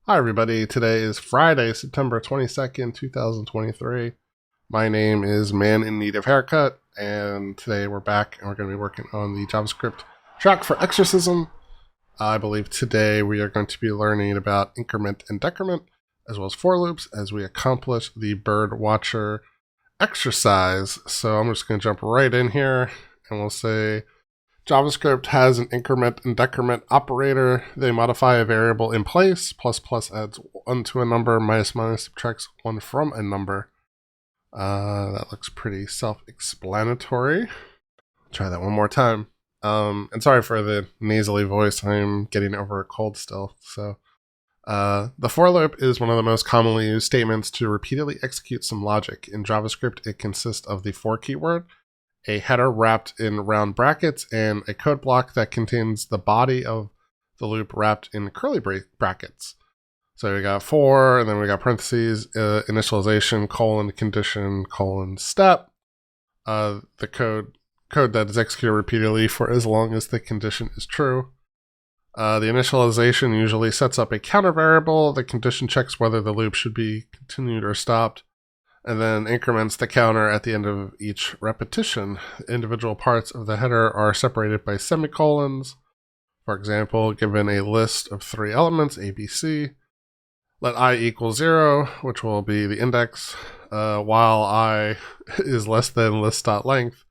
Hi everybody, today is Friday, September 22nd, 2023. My name is Man in Need of Haircut, and today we're back and we're going to be working on the JavaScript track for Exercism. I believe today we are going to be learning about increment and decrement, as well as for loops, as we accomplish the bird watcher exercise. So I'm just going to jump right in here, and we'll say JavaScript has an increment and decrement operator. They modify a variable in place. Plus plus adds 1 to a number. Minus minus subtracts 1 from a number. That looks pretty self-explanatory. Try that one more time. And sorry for the nasally voice. I'm getting over a cold still. So the for loop is one of the most commonly used statements to repeatedly execute some logic. In JavaScript, it consists of the for keyword, a header wrapped in round brackets, and a code block that contains the body of the loop wrapped in curly brackets. So we got for, and then we got parentheses, initialization, colon, condition, colon, step. The code that is executed repeatedly for as long as the condition is true. The initialization usually sets up a counter variable. The condition checks whether the loop should be continued or stopped, and then increments the counter at the end of each repetition. Individual parts of the header are separated by semicolons. For example, given a list of 3 elements, A, B, C, let I equal 0, which will be the index, while I is less than list.length,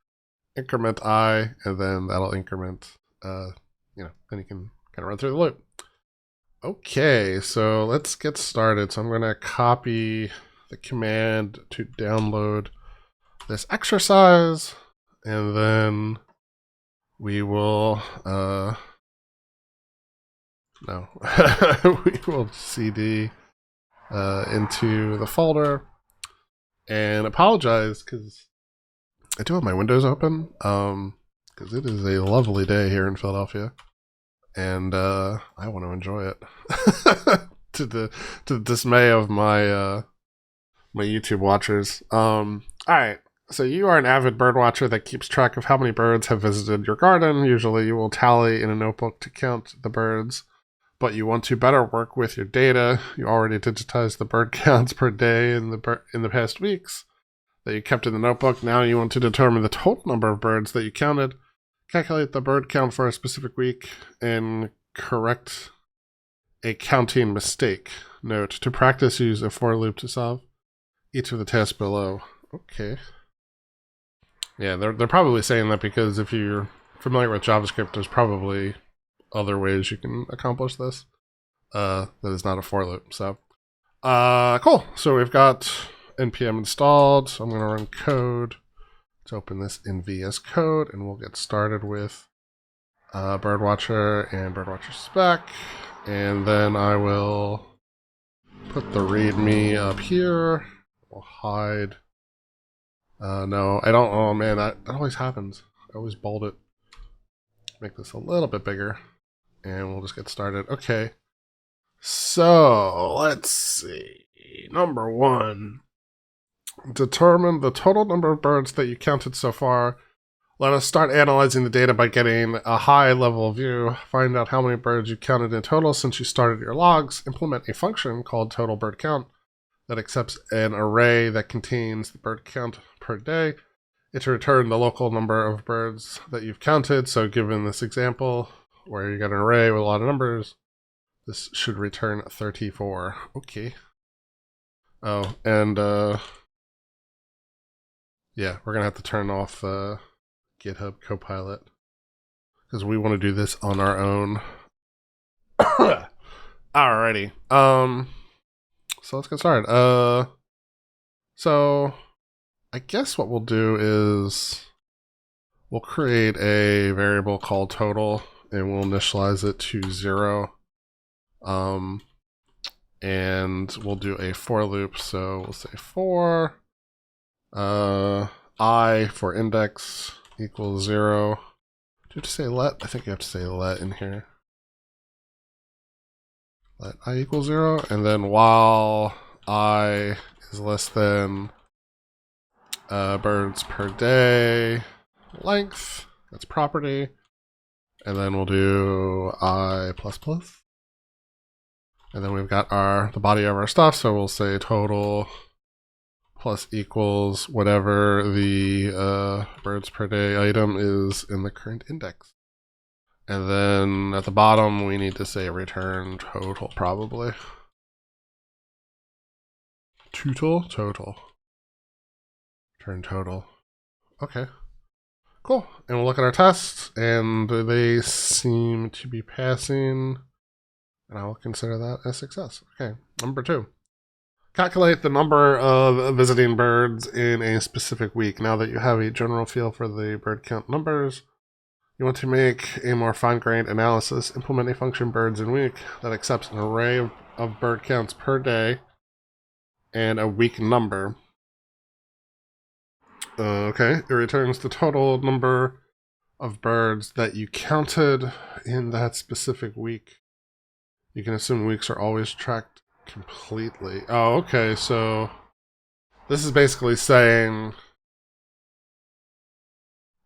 increment I, and then that'll increment, then you can kind of run through the loop. Okay, so let's get started. So I'm going to copy the command to download this exercise, and then we will we will cd into the folder. And apologize because I do have my windows open because it is a lovely day here in Philadelphia, and I want to enjoy it to the dismay of my YouTube watchers. Alright, so you are an avid bird watcher that keeps track of how many birds have visited your garden. Usually you will tally in a notebook to count the birds, but you want to better work with your data. You already digitized the bird counts per day in the past weeks that you kept in the notebook. Now you want to determine the total number of birds that you counted, calculate the bird count for a specific week, and correct a counting mistake. Note, to practice, use a for loop to solve each of the tasks below. Okay. Yeah, they're probably saying that because if you're familiar with JavaScript, there's probably other ways you can accomplish this. That is not a for loop. So, cool. So we've got npm installed. So I'm going to run code. Let's open this in VS Code, and we'll get started with birdwatcher and birdwatcher spec, and then I will put the README up here. We'll hide. No, I don't. Oh man, that always happens. I always bold it. Make this a little bit bigger, and we'll just get started. Okay. So let's see. Number 1. Determine the total number of birds that you counted so far. Let us start analyzing the data by getting a high-level view. Find out how many birds you counted in total since you started your logs. Implement a function called total bird count that accepts an array that contains the bird count per day. It will return the local number of birds that you've counted. So given this example where you got an array with a lot of numbers, this should return 34. Okay. Oh, and yeah, we're gonna have to turn off GitHub Copilot because we want to do this on our own. Alrighty. So let's get started. So I guess what we'll do is we'll create a variable called total, and we'll initialize it to 0. And we'll do a for loop. So we'll say for I for index equals 0. Do you have to say let? I think you have to say let in here. Let I equal 0, and then while I is less than birds per day length, that's property, and then we'll do I plus plus. And then we've got the body of our stuff, so we'll say total plus equals whatever the birds per day item is in the current index. And then at the bottom, we need to say return total, probably. Total. Return total. Okay. Cool. And we'll look at our tests, and they seem to be passing. And I will consider that a success. Okay. Number 2. Calculate the number of visiting birds in a specific week. Now that you have a general feel for the bird count numbers, you want to make a more fine-grained analysis. Implement a function birds in week that accepts an array of bird counts per day and a week number. Okay, it returns the total number of birds that you counted in that specific week. You can assume weeks are always tracked completely. Oh, okay, so this is basically saying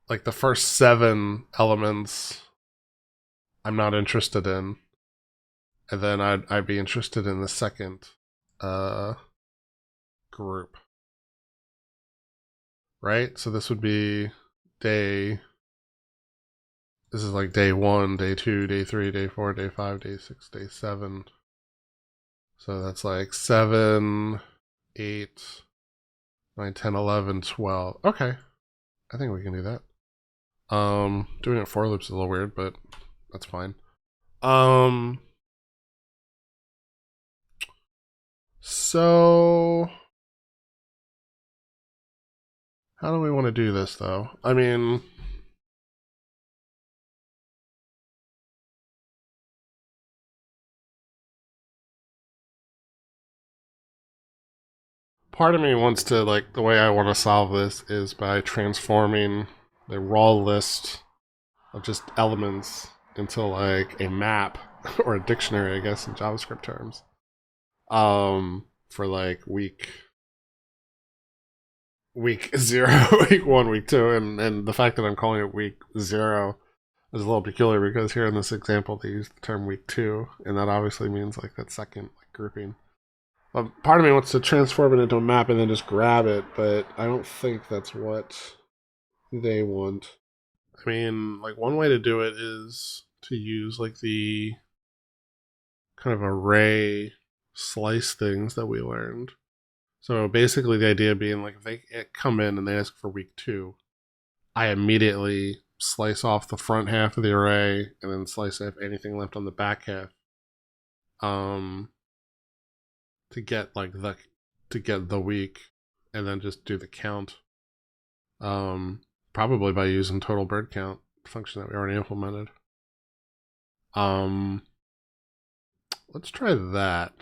like the first 7 elements I'm not interested in, and then I'd be interested in the second group, right? So this would be this is like day 1, day 2, day 3, day 4, day 5, day 6, day 7. So that's like 7, 8, 9, 10, 11, 12. Okay, I think we can do that. Doing it for loops is a little weird, but that's fine. So how do we want to do this, though? I mean, part of me wants to, like, the way I want to solve this is by transforming the raw list of just elements into, like, a map or a dictionary, I guess, in JavaScript terms. For, like, week 0, week 1, week 2, and the fact that I'm calling it week 0 is a little peculiar because here in this example they use the term week 2, and that obviously means like that second grouping. Part of me wants to transform it into a map and then just grab it, but I don't think that's what they want. I mean, like, one way to do it is to use like the kind of array slice things that we learned. So basically the idea being like if they come in and they ask for week 2, I immediately slice off the front half of the array and then slice off anything left on the back half. To get the week, and then just do the count. Probably by using total bird count function that we already implemented. Let's try that.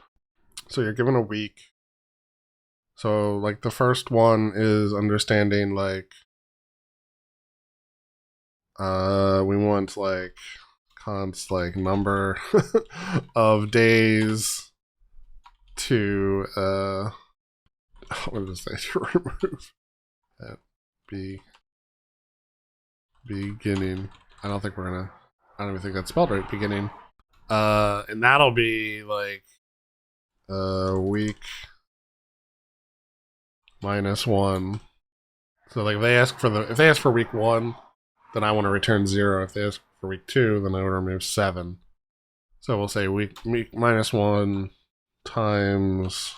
So you're given a week. So like the first one is understanding like we want like const like number of days to what did it say, to remove at beginning. I don't even think that's spelled right, beginning. And that'll be like week -1. So like if they ask for week 1, then I want to return 0. If they ask for week 2, then I want to remove 7. So we'll say week -1 times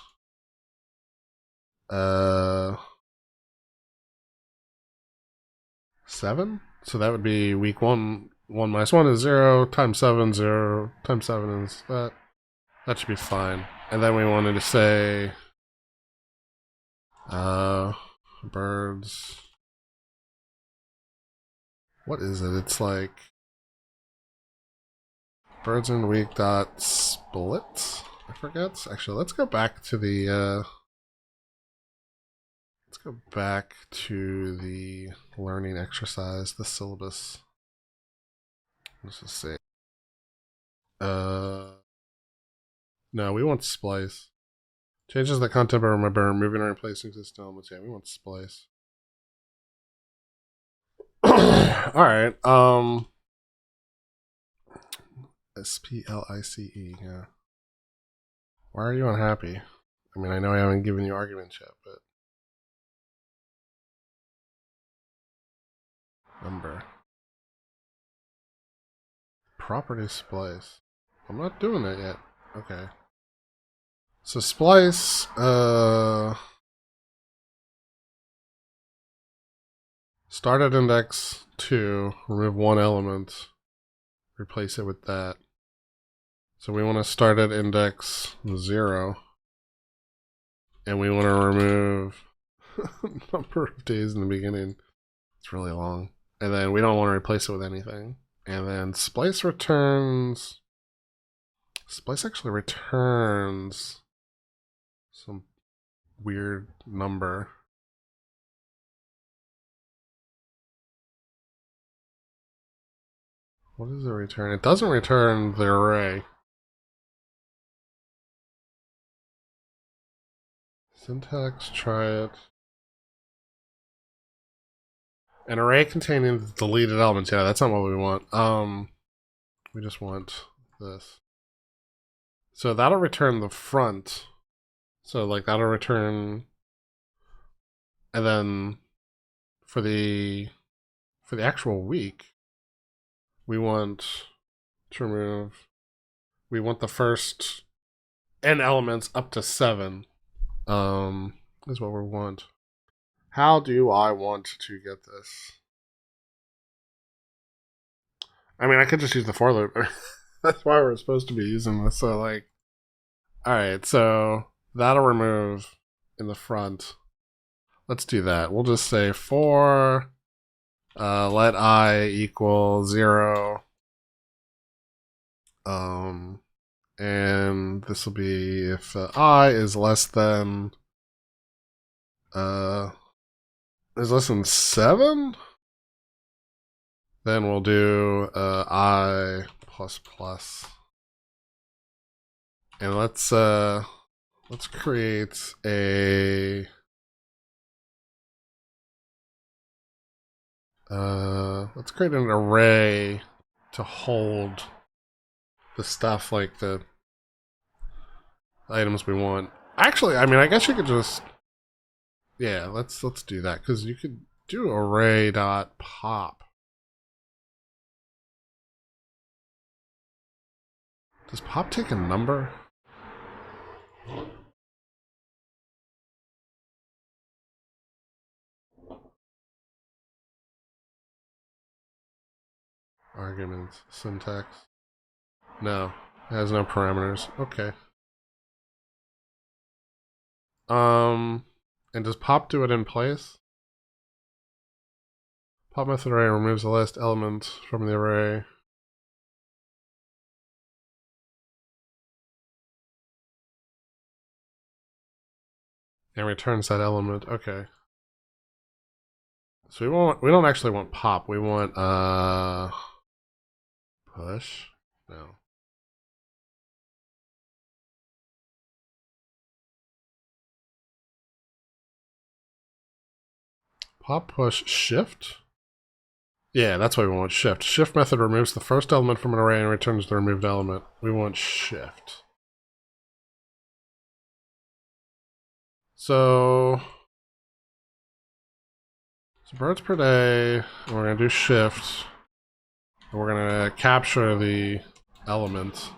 7. So that would be week 1. 1 minus 1 is 0 times 7. 0 times 7 is that. That should be fine. And then we wanted to say birds. What is it? It's like birds in week dot split. I forget. Actually, let's go back to the learning exercise, the syllabus. Let's just say no, we want splice. Changes the content, but remember removing or replacing existing elements. Yeah, we want splice. Alright, SPLICE, yeah. Why are you unhappy? I mean, I know I haven't given you arguments yet, but number. Property splice. I'm not doing that yet. Okay. So splice, start at index 2, remove one element, replace it with that. So we want to start at index 0, and we want to remove number of days in the beginning. It's really long. And then we don't want to replace it with anything. And then splice returns. Splice actually returns some weird number. What does it return? It doesn't return the array. Syntax, try it. An array containing deleted elements. Yeah, that's not what we want. We just want this. So that'll return the front. So like that'll return, and then for the actual week, we want to remove. We want the first n elements up to 7. Is what we want. How do I want to get this? I mean, I could just use the for loop. That's why we're supposed to be using this. So, like, alright, so that'll remove in the front. Let's do that. We'll just say for let I equal 0. And this will be if I is less than 7, then we'll do I plus plus, and let's create a let's create an array to hold the stuff like the items we want. Actually, I mean, I guess you could just, yeah, let's do that, because you could do array.pop. Does pop take a number? Arguments, syntax. No, it has no parameters. Okay. And does pop do it in place? Pop method array removes the last element from the array. And returns that element. Okay. So we don't actually want pop. We want push. No. Pop push shift? Yeah, that's what we want, shift. Shift method removes the first element from an array and returns the removed element. We want shift. So birds per day, and we're going to do shift, and we're going to capture the element.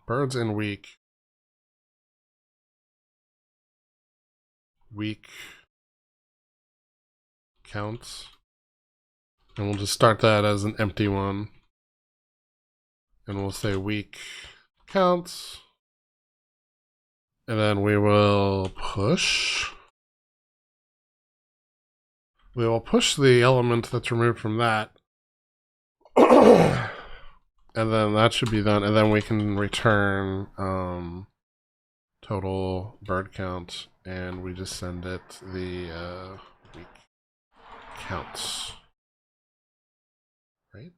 Birds in week. Week counts. And we'll just start that as an empty one. And we'll say week counts. And then we will push. We will push the element that's removed from that. And then that should be done. And then we can return total bird count. And we just send it the week counts. Right?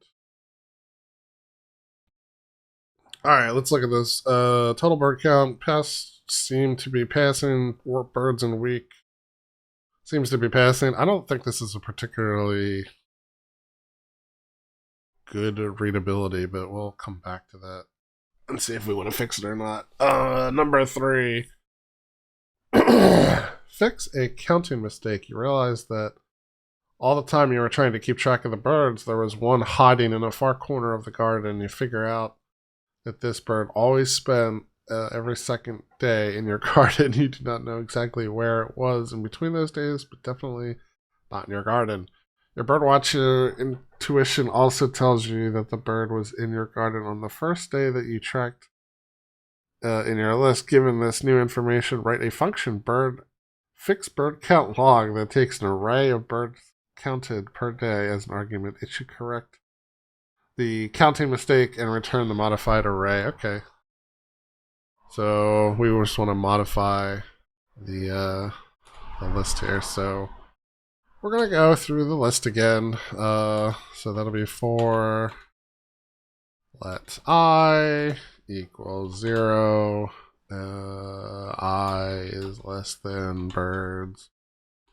Alright, let's look at this. Total bird count. Pests seem to be passing. Birds in week seems to be passing. I don't think this is a particularly good readability, but we'll come back to that and see if we want to fix it or not. Number 3. Fix a counting mistake. You realize that all the time you were trying to keep track of the birds, there was one hiding in a far corner of the garden. You figure out that this bird always spent every second day in your garden. You do not know exactly where it was in between those days, but definitely not in your garden. Your birdwatcher intuition also tells you that the bird was in your garden on the first day that you tracked in your list. Given this new information, write a function fix bird count log that takes an array of birds counted per day as an argument. It should correct the counting mistake and return the modified array. Okay. So we just want to modify the list here. So we're going to go through the list again. So that'll be for let I equals 0. I is less than birds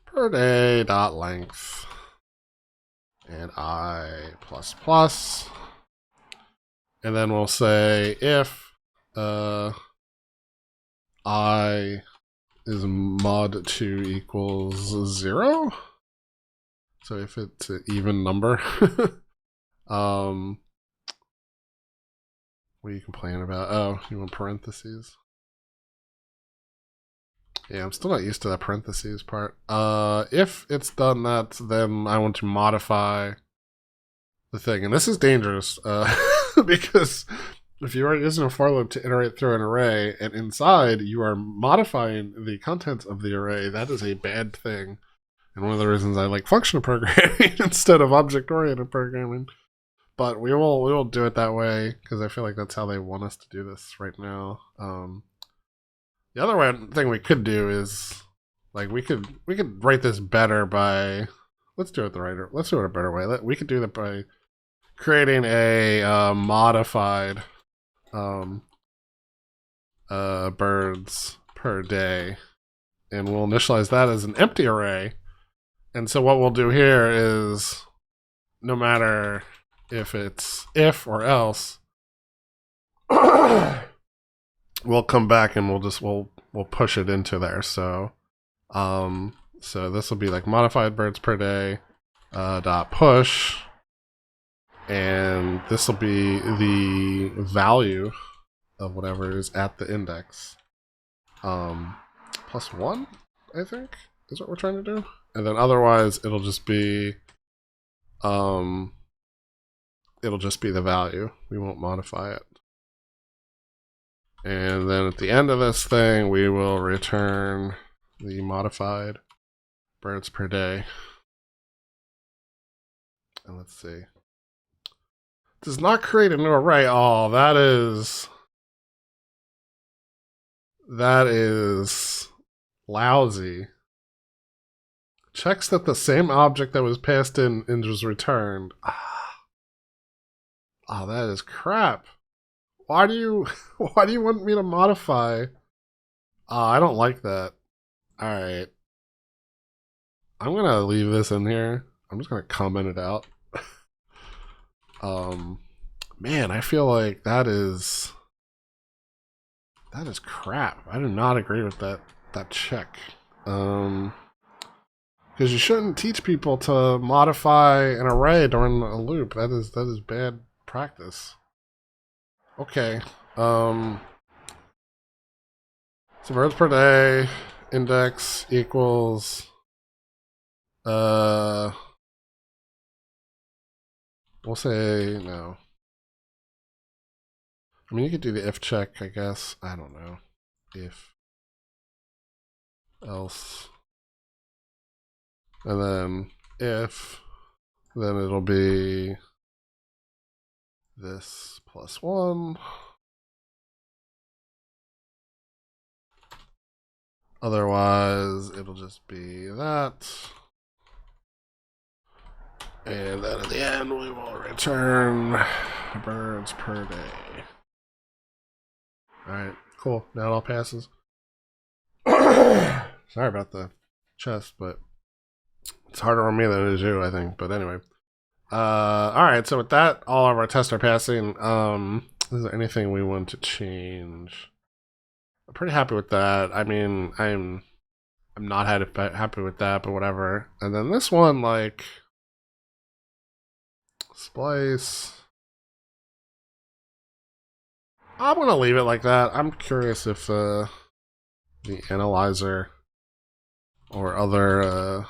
per day dot length. And I plus plus. And then we'll say if I is mod 2 equals 0. So if it's an even number. What are you complaining about? Oh, you want parentheses? Yeah, I'm still not used to that parentheses part. If it's done that, then I want to modify the thing. And this is dangerous, because if you are using a for loop to iterate through an array, and inside you are modifying the contents of the array, that is a bad thing. And one of the reasons I like functional programming instead of object-oriented programming. But we will do it that way, because I feel like that's how they want us to do this right now. The other thing we could do is, like, we could write this better by, let's do it a better way. We could do that by creating a modified birds per day, and we'll initialize that as an empty array. And so what we'll do here is, no matter if it's if or else, we'll come back and we'll push it into there. So so this will be like modified birds per day dot push, and this will be the value of whatever is at the index plus 1, I think is what we're trying to do. And then otherwise it'll just be the value. We won't modify it. And then at the end of this thing, we will return the modified birds per day. And let's see. Does not create a new array. Oh, that is lousy. Checks that the same object that was passed in and was returned. Oh, that is crap. Why do you want me to modify? I don't like that. Alright. I'm gonna leave this in here. I'm just gonna comment it out. Man, I feel like that is crap. I do not agree with that check. Because you shouldn't teach people to modify an array during a loop. That is bad practice. Okay. So birds per day index equals we'll say no. I mean, you could do the if check, I guess. I don't know. If else. And then if, then it'll be this plus 1. Otherwise, it'll just be that. And then at the end, we will return birds per day. Alright, cool. Now it all passes. Sorry about the chest, but it's harder on me than it is you, I think. But anyway. Alright, so with that, all of our tests are passing. Is there anything we want to change? I'm pretty happy with that. I mean, I'm not happy with that, but whatever. And then this one, like, splice. I'm gonna leave it like that. I'm curious if the analyzer or other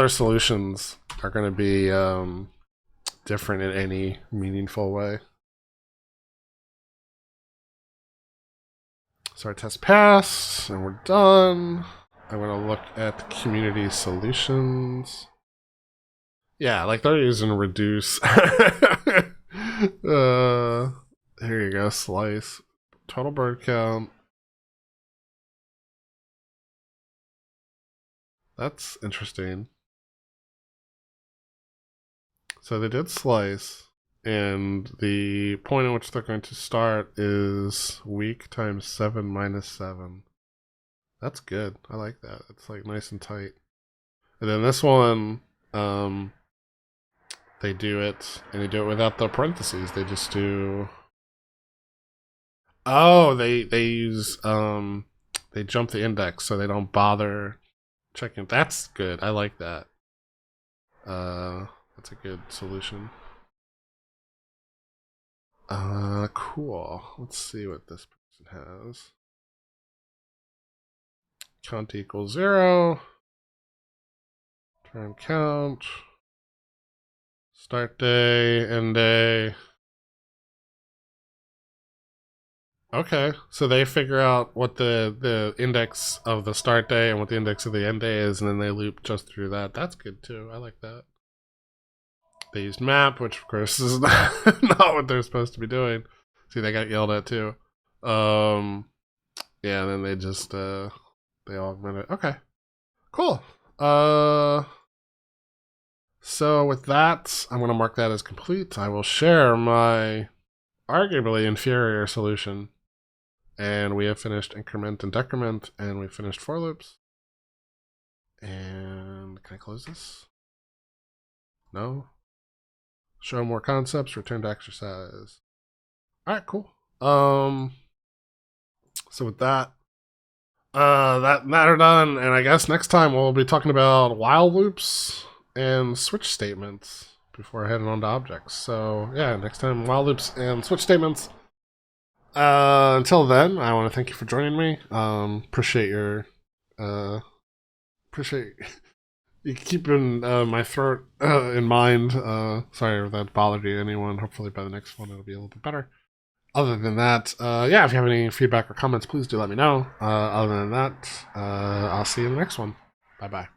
solutions are going to be different in any meaningful way. So our test passed, and we're done. I'm going to look at the community solutions. Yeah, like they're using reduce. Here you go, slice. Total bird count. That's interesting. So they did slice, and the point at which they're going to start is week times 7 minus 7. That's good. I like that. It's like nice and tight. And then this one, they do it, and they do it without the parentheses. They just do. Oh, they use they jump the index so they don't bother checking. That's good. I like that. That's a good solution. Cool. Let's see what this person has. Count equals 0. Turn count. Start day, end day. Okay, so they figure out what the index of the start day and what the index of the end day is, and then they loop just through that. That's good too. I like that. They used map, which of course is not what they're supposed to be doing. See, they got yelled at too. Yeah, and then they just they augment it. Okay, cool. So with that, I'm gonna mark that as complete. I will share my arguably inferior solution. And we have finished increment and decrement, and we finished for loops. And can I close this? No. Show more concepts, return to exercise. Alright, cool. So with that, that matter done, and I guess next time we'll be talking about while loops and switch statements before heading on to objects. So yeah, next time while loops and switch statements. Until then, I want to thank you for joining me. Appreciate your appreciate you keeping my throat in mind. Sorry if that bothered you, anyone. Hopefully by the next one it'll be a little bit better. Other than that, yeah, if you have any feedback or comments, please do let me know. Other than that, I'll see you in the next one. Bye bye.